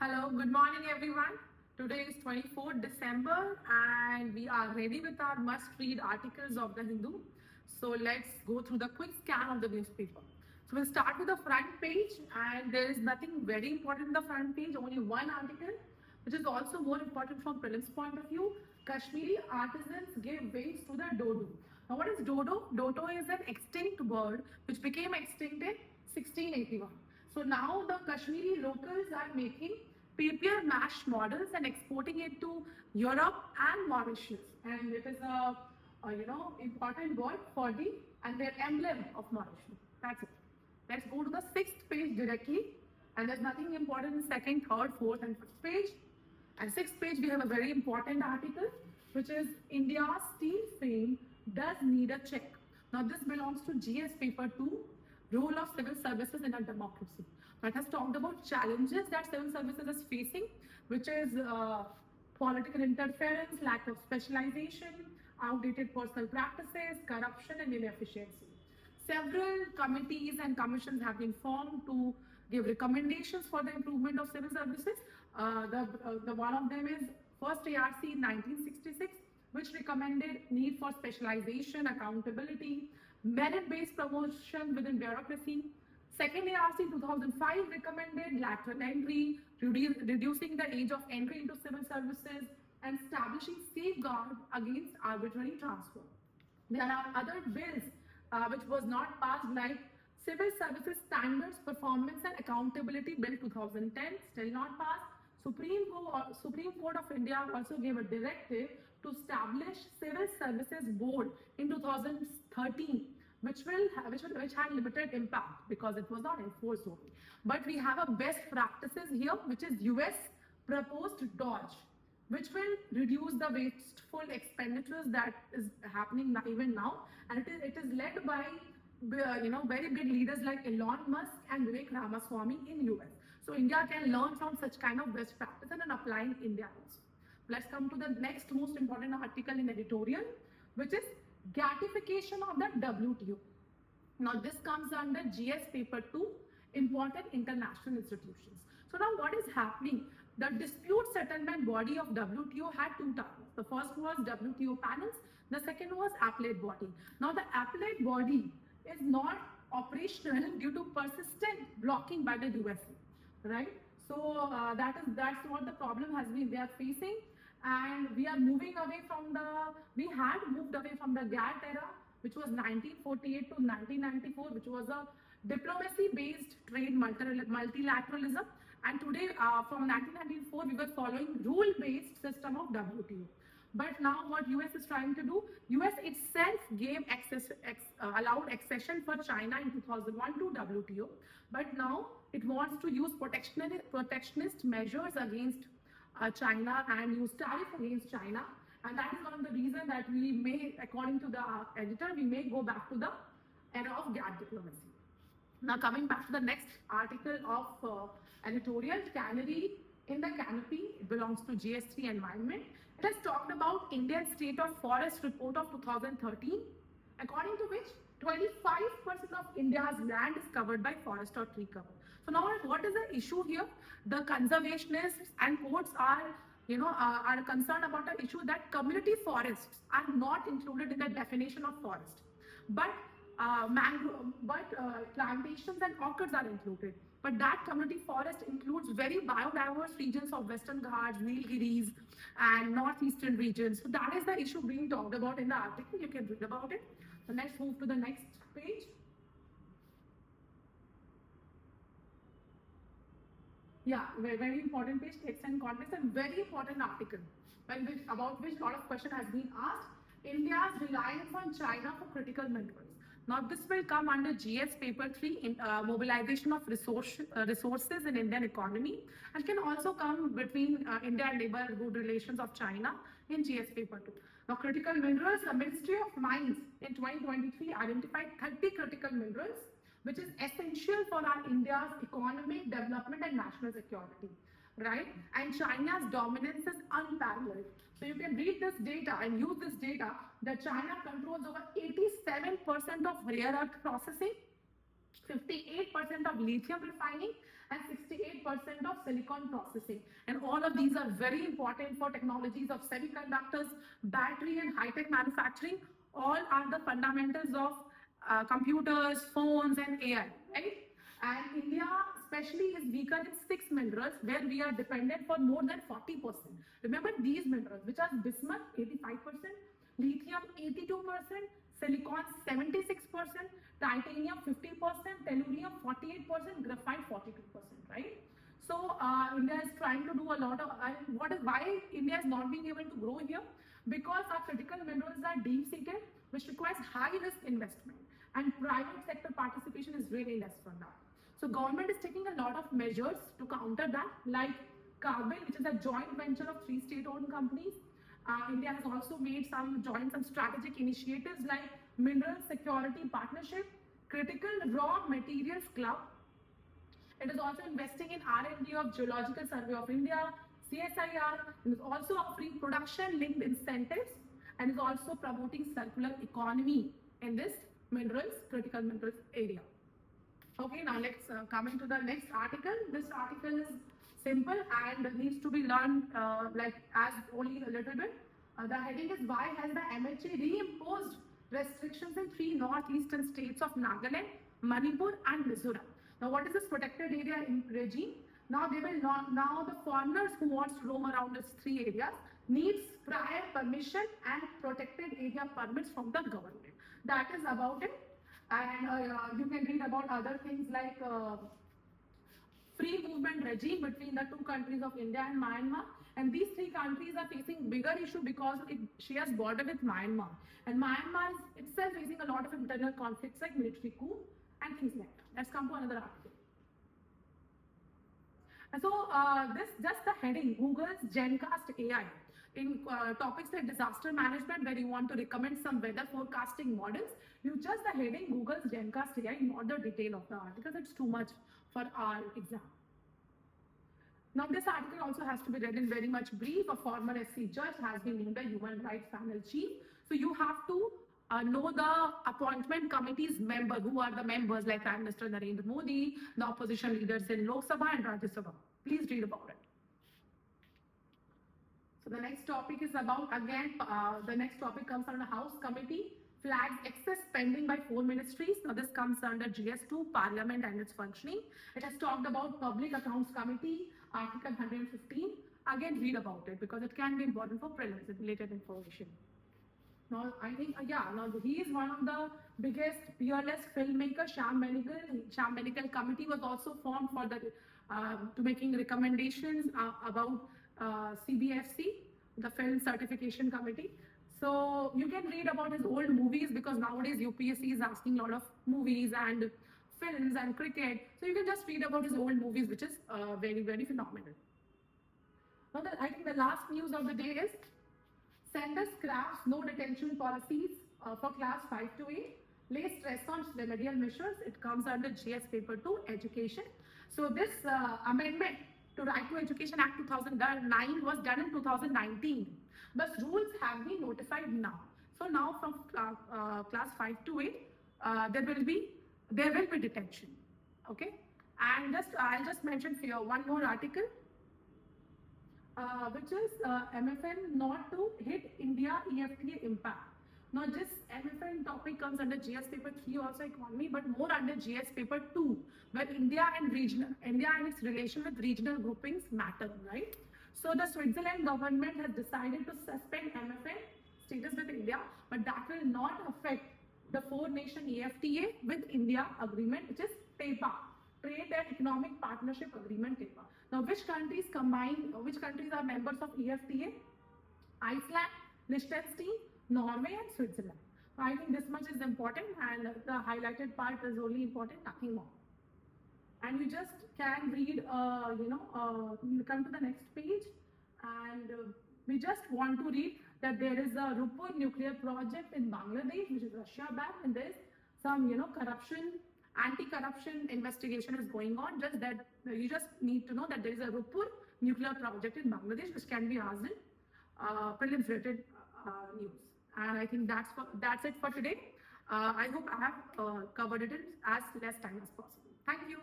Hello, good morning everyone. Today is 24th December and we are ready with our must-read articles of the Hindu. So let's go through the quick scan of the newspaper. So we'll start with the front page, and there is nothing very important in the front page, only one article, which is also more important from prelims point of view. Kashmiri artisans give wings to the dodo. Now what is dodo? Dodo is an extinct bird which became extinct in 1681. So now the Kashmiri locals are making papier mash models and exporting it to Europe and Mauritius. And it is a important word for and their emblem of Mauritius. That's it. Let's go to the sixth page directly. And there's nothing important in second, third, fourth, and fifth page. And sixth page, we have a very important article, which is India's steel fame does need a check. Now this belongs to GS paper 2, role of civil services in a democracy. It has talked about challenges that civil services is facing, which is political interference, lack of specialization, outdated personal practices, corruption, and inefficiency. Several committees and commissions have been formed to give recommendations for the improvement of civil services. The one of them is first ARC in 1966, which recommended need for specialization, accountability, merit-based promotion within bureaucracy. Second ARC in 2005 recommended lateral entry, reducing the age of entry into civil services, and establishing safeguard against arbitrary transfer. There are other bills which was not passed, like Civil Services Standards, Performance and Accountability Bill 2010, still not passed. Supreme Court of India also gave a directive to establish Civil Services Board in 2013, which had limited impact because it was not enforced only. But we have a best practices here, which is US proposed 𝙦𝙦, which will reduce the wasteful expenditures that is happening even now, and it is led by very big leaders like Elon Musk and Vivek Ramaswamy in US. So India can learn from such kind of best practice and apply in India also. Let's come to the next most important article in editorial, which is GATTification of the WTO. Now this comes under GS paper 2, important international institutions. So now what is happening? The dispute settlement body of WTO had two targets. The first was WTO panels, the second was appellate body. Now the appellate body is not operational due to persistent blocking by the USA, right? So that's what the problem has been they are facing, and we are moving away from we had moved away from the GATT era, which was 1948 to 1994, which was a diplomacy-based trade multilateralism, and today from 1994 we were following rule-based system of WTO. But now what US is trying to do, US itself gave allowed accession for China in 2001 to WTO, but now it wants to use protectionist measures against China and use tariff against China, and that is one of the reasons that we may, according to the editor, we may go back to the era of GATT diplomacy. Now coming back to the next article of editorial, cannery in the canopy, it belongs to GS3 Environment. It has talked about Indian State of Forest Report of 2013, according to which 25% of India's land is covered by forest or tree cover. So now what is the issue here? The conservationists and courts are concerned about the issue that community forests are not included in the definition of forest, but plantations and orchards are included. But that community forest includes very biodiverse regions of Western Ghats, Nilgiris, and Northeastern regions. So that is the issue being talked about in the article. You can read about it. So let's move to the next page. Yeah, very important page, text and context, and very important article about which a lot of question has been asked. India's reliance on China for critical minerals. Now this will come under GS paper 3, in mobilization of resources in Indian economy, and can also come between India and neighborhood relations of China in GS paper 2. Now critical minerals, the Ministry of Mines in 2023 identified 30 critical minerals, which is essential for our India's economic development and national security, right? And China's dominance is unparalleled. So you can read this data and use this data that China controls over 87% of rare earth processing, 58% of lithium refining, and 68% of silicon processing. And all of these are very important for technologies of semiconductors, battery and high-tech manufacturing. All are the fundamentals of computers, phones and AI, right? And India especially is weaker in 6 minerals where we are dependent for more than 40%. Remember these minerals, which are bismuth 85%, lithium 82%, silicon 76%, titanium 50%, tellurium 48%, graphite 42%, right? So India is trying to do a lot of, why India is not being able to grow here? Because our critical minerals are deep-seated, which requires high-risk investment, and private sector participation is really less for that. So government is taking a lot of measures to counter that, like Carbon, which is a joint venture of 3 state-owned companies. India has also made some strategic initiatives like Mineral Security Partnership, Critical Raw Materials Club. It is also investing in R&D of Geological Survey of India, CSIR, and is also offering production-linked incentives, and is also promoting circular economy in this critical minerals area. Okay, now let's come into the next article. This article is simple and needs to be learned as only a little bit. The heading is, why has the MHA reimposed restrictions in 3 northeastern states of Nagaland, Manipur and Mizoram? Now what is this protected area in regime? Now the foreigners who wants to roam around these 3 areas needs prior permission and protected area permits from the government. That is about it. And you can read about other things like free movement regime between the 2 countries of India and Myanmar. And these 3 countries are facing bigger issue because it shares border with Myanmar. And Myanmar is itself facing a lot of internal conflicts like military coup and things like that. Let's come to another article. And so this just the heading, Google's GenCast AI. In topics like disaster management, where you want to recommend some weather forecasting models, you just the heading Google's GenCast AI, not the detail of the article. It's too much for our exam. Now this article also has to be read in very much brief. A former SC judge has been named a human rights panel chief. So you have to know the appointment committee's member, who are the members like Prime Minister Narendra Modi, the opposition leaders in Lok Sabha and Rajya Sabha. Please read about it. So the next topic is about, again, the next topic comes under House Committee, flags excess spending by 4 ministries. Now this comes under GS2, Parliament and its functioning. It has talked about Public Accounts Committee, Article 115. Again, read about it because it can be important for prelims related information. Now, I think, now he is one of the biggest peerless filmmaker. Shyam Benegal Committee was also formed for the to making recommendations about CBFC, the Film Certification Committee. So you can read about his old movies because nowadays UPSC is asking a lot of movies and films and cricket. So you can just read about his old movies, which is very, very phenomenal. Now, I think the last news of the day is Sender scraps no detention policies for class 5 to 8, lays stress on remedial measures. It comes under GS paper 2, education. So this amendment to Right to Education Act 2009 was done in 2019, but rules have been notified now. So now from class 5 to 8, there will be detention. Okay, and I'll just mention here one more article, which is MFN not to hit India-EFTA impact. Now this MFN topic comes under GS paper 3 also economy, but more under GS paper 2, where India and its relation with regional groupings matter, right? So the Switzerland government has decided to suspend MFN status with India, but that will not affect the 4-nation EFTA with India agreement, which is TEPA, Trade and Economic Partnership Agreement TEPA. Now which countries are members of EFTA? Iceland, Liechtenstein, Norway and Switzerland. So I think this much is important, and the highlighted part is only important, nothing more. And you just can read, come to the next page, and we just want to read that there is a Rupur nuclear project in Bangladesh, which is Russia-backed, and there is some, anti-corruption investigation is going on. Just that you just need to know that there is a Rupur nuclear project in Bangladesh, which can be asked in prelims-related news. And I think that's it for today. I hope I have covered it in as less time as possible. Thank you.